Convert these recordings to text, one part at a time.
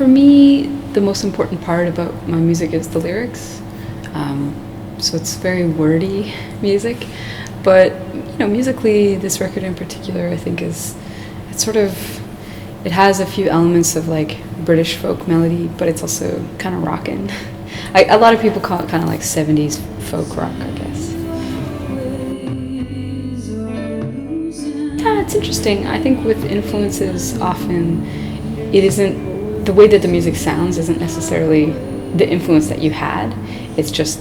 For me, the most important part about my music is the lyrics. So it's very wordy music, but musically, this record in particular, I think it has a few elements of like British folk melody, but it's also kind of rockin'. A lot of people call it kind of like 70s folk rock, I guess. Yeah, it's interesting. I think with influences, often it isn't the way that the music sounds isn't necessarily the influence that you had. It's just,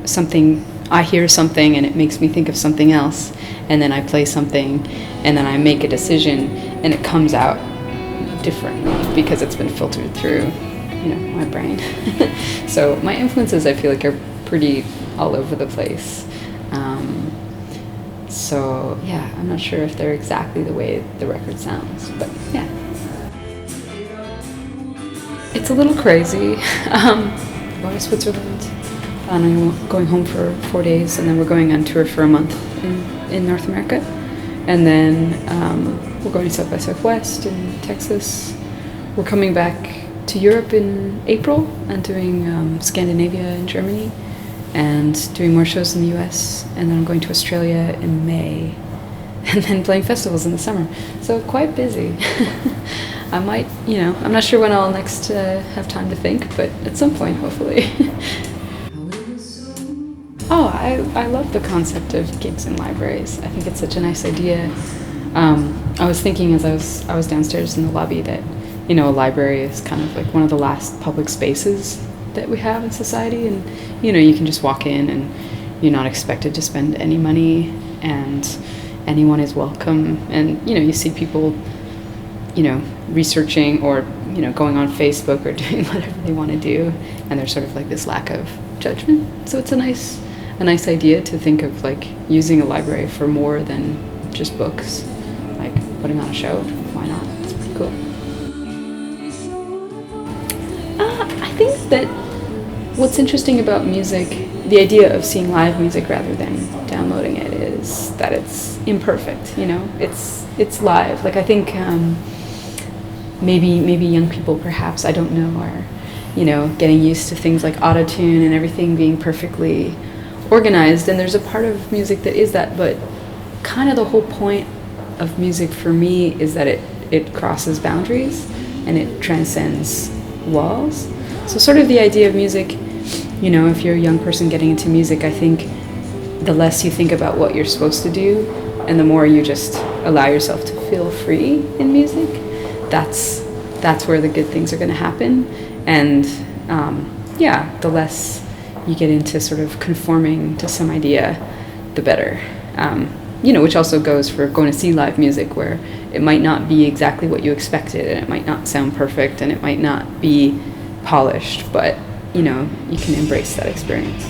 something, I hear something and it makes me think of something else, and then I play something and then I make a decision and it comes out differently because it's been filtered through, my brain. So my influences, I feel like, are pretty all over the place. So yeah, I'm not sure if they're exactly the way the record sounds, but yeah. It's a little crazy. Going to Switzerland, and I'm going home for 4 days, and then we're going on tour for a month in North America, and then we're going to South by Southwest in Texas. We're coming back to Europe in April and doing Scandinavia and Germany, and doing more shows in the US, and then I'm going to Australia in May, and then playing festivals in the summer. So quite busy. I might, I'm not sure when I'll next have time to think, but at some point, hopefully. Oh, I love the concept of Gibson libraries. I think it's such a nice idea. I was thinking as I was downstairs in the lobby that, a library is kind of like one of the last public spaces that we have in society, and you can just walk in and you're not expected to spend any money, and anyone is welcome, and you see people researching or going on Facebook or doing whatever they want to do, and there's sort of like this lack of judgment. So it's a nice idea to think of like using a library for more than just books, like putting on a show. Why not? It's pretty cool. I think that what's interesting about music, the idea of seeing live music rather than downloading it, is that it's imperfect. It's live. Like I think maybe young people, perhaps, I don't know, are getting used to things like auto-tune and everything being perfectly organized, and there's a part of music that is that, but kind of the whole point of music for me is that it crosses boundaries and it transcends walls. So sort of the idea of music, if you're a young person getting into music, I think the less you think about what you're supposed to do and the more you just allow yourself to feel free in music, that's where the good things are going to happen. And the less you get into sort of conforming to some idea, the better. Which also goes for going to see live music, where it might not be exactly what you expected, and it might not sound perfect, and it might not be polished, but you can embrace that experience.